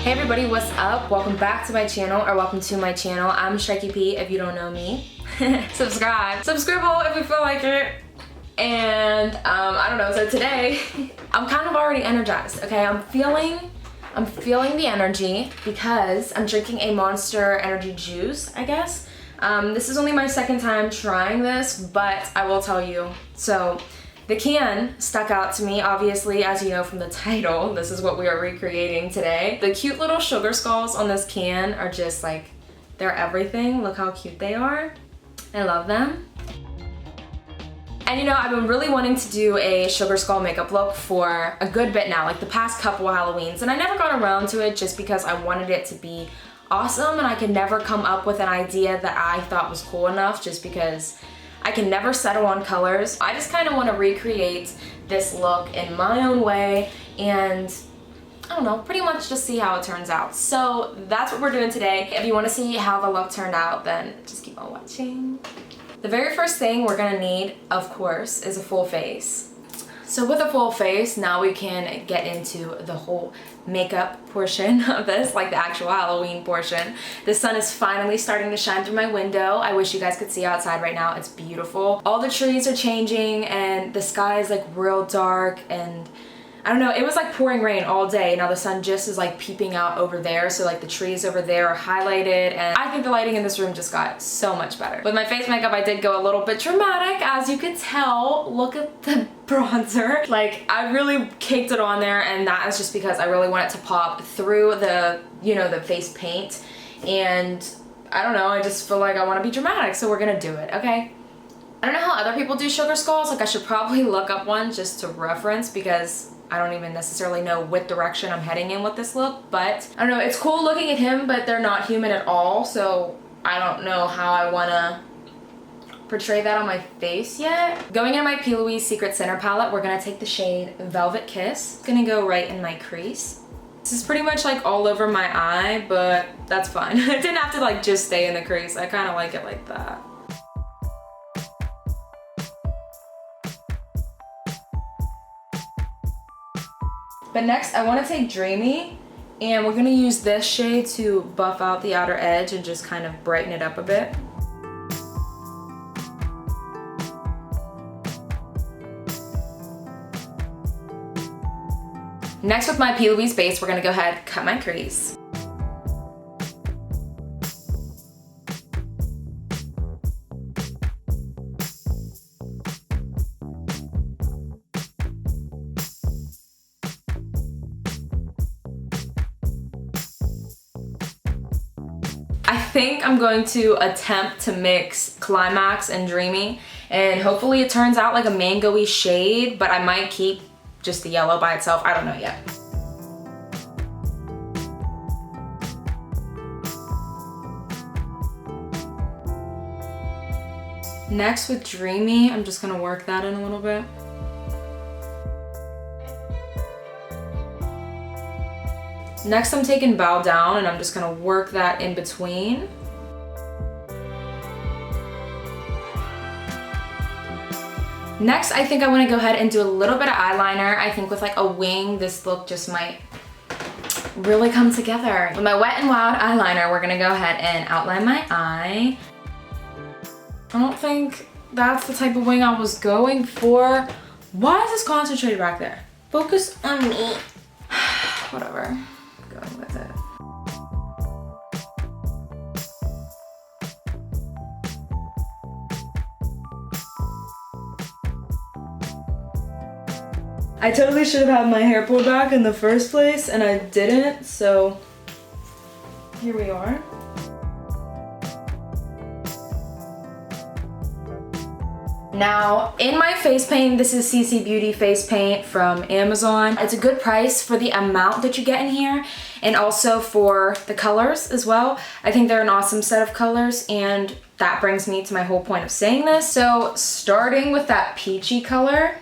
Hey everybody, what's up? Welcome back to my channel, or welcome to my channel. I'm Strykar P if you don't know me. Subscribe. Subscribble if you feel like it. And I don't know, so today I'm kind of already energized, okay? I'm feeling the energy because I'm drinking a Monster energy juice, I guess. This is only my second time trying this, but I will tell you. So the can stuck out to me, obviously, as you know from the title. This is what we are recreating today. The cute little sugar skulls on this can are just like, they're everything. Look how cute they are. I love them. And you know, I've been really wanting to do a sugar skull makeup look for a good bit now, like the past couple Halloweens, and I never got around to it just because I wanted it to be awesome, and I could never come up with an idea that I thought was cool enough just because I can never settle on colors. I just kind of want to recreate this look in my own way and I don't know, pretty much just see how it turns out. So that's what we're doing today. If you want to see how the look turned out, then just keep on watching. The very first thing we're gonna need, of course, is a full face. So with a full face, now we can get into the whole makeup portion of this, like the actual Halloween portion. The sun is finally starting to shine through my window. I wish you guys could see outside right now. It's beautiful. All the trees are changing and the sky is like real dark, and I don't know, it was like pouring rain all day. Now the sun just is like peeping out over there, so like the trees over there are highlighted, and I think the lighting in this room just got so much better. With my face makeup, I did go a little bit dramatic, as you could tell. Look at the bronzer. Like, I really caked it on there, and that is just because I really want it to pop through the, you know, the face paint. And I don't know, I just feel like I want to be dramatic, so we're gonna do it, okay? I don't know how other people do sugar skulls. Like, I should probably look up one just to reference because I don't even necessarily know what direction I'm heading in with this look, but I don't know, it's cool looking at him, but they're not human at all, so I don't know how I wanna portray that on my face yet. Going in my P. Louise Secret Center palette, we're gonna take the shade Velvet Kiss. It's gonna go right in my crease. This is pretty much like all over my eye, but that's fine. It didn't have to like just stay in the crease. I kind of like it like that. But next, I want to take Dreamy, and we're going to use this shade to buff out the outer edge and just kind of brighten it up a bit. Next, with my P. Louise base, we're going to go ahead and cut my crease. I think I'm going to attempt to mix Climax and Dreamy, and hopefully it turns out like a mango-y shade, but I might keep just the yellow by itself. I don't know yet. Next, with Dreamy, I'm just gonna work that in a little bit. Next, I'm taking Bow Down, and I'm just gonna work that in between. Next, I think I wanna go ahead and do a little bit of eyeliner. I think with like a wing, this look just might really come together. With my Wet n Wild eyeliner, we're gonna go ahead and outline my eye. I don't think that's the type of wing I was going for. Why is this concentrated back there? Focus on me. Whatever. Going with it. I totally should have had my hair pulled back in the first place, and I didn't, so here we are. Now, in my face paint, this is CC Beauty face paint from Amazon. It's a good price for the amount that you get in here, and also for the colors as well. I think they're an awesome set of colors, and that brings me to my whole point of saying this. So, starting with that peachy color.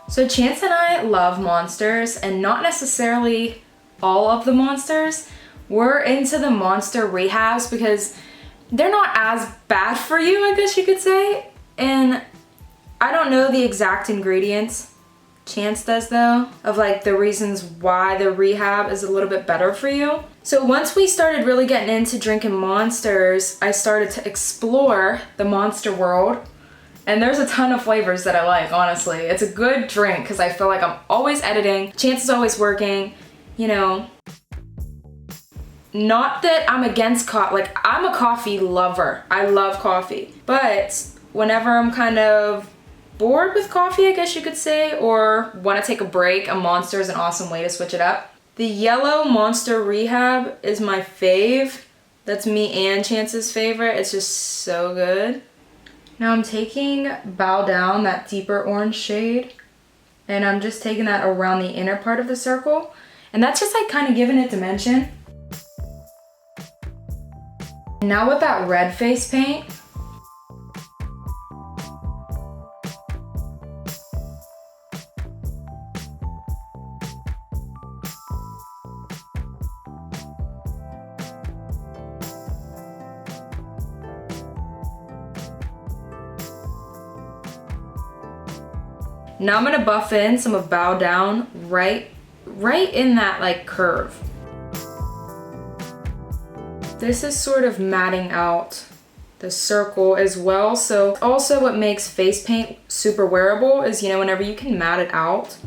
So Chance and I love monsters, and not necessarily all of the monsters. We're into the monster rehabs because they're not as bad for you, I guess you could say. And I don't know the exact ingredients Chance does though, of like the reasons why the rehab is a little bit better for you. So once we started really getting into drinking Monsters, I started to explore the Monster world. And there's a ton of flavors that I like, honestly. It's a good drink because I feel like I'm always editing. Chance is always working, you know. Not that I'm against coffee, like I'm a coffee lover. I love coffee. But whenever I'm kind of bored with coffee, I guess you could say, or want to take a break, a Monster is an awesome way to switch it up. The yellow Monster Rehab is my fave. That's me and Chance's favorite. It's just so good. Now I'm taking Bow Down, that deeper orange shade, and I'm just taking that around the inner part of the circle. And that's just like kind of giving it dimension. Now with that red face paint, now I'm gonna buff in some of Bow Down right in that like curve. This is sort of matting out the circle as well. So also what makes face paint super wearable is, you know, whenever you can mat it out.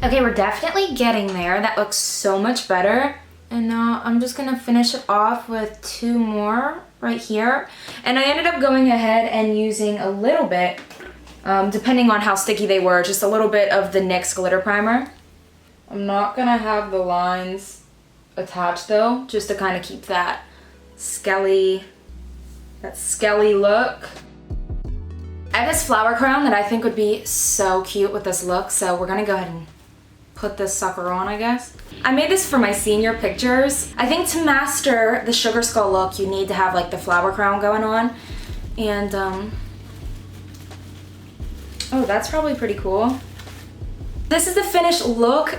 Okay, we're definitely getting there. That looks so much better. And now I'm just gonna finish it off with 2 more right here. And I ended up going ahead and using a little bit, depending on how sticky they were, just a little bit of the NYX glitter primer. I'm not gonna have the lines attached though, just to kind of keep that skelly look. I have this flower crown that I think would be so cute with this look, so we're gonna go ahead and put this sucker on, I guess. I made this for my senior pictures. I think to master the sugar skull look, you need to have like the flower crown going on. And, oh, that's probably pretty cool. This is the finished look.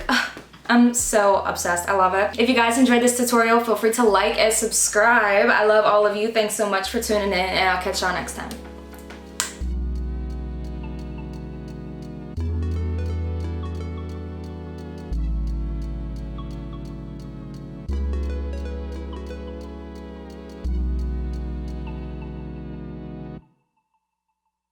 I'm so obsessed, I love it. If you guys enjoyed this tutorial, feel free to like and subscribe. I love all of you. Thanks so much for tuning in, and I'll catch y'all next time.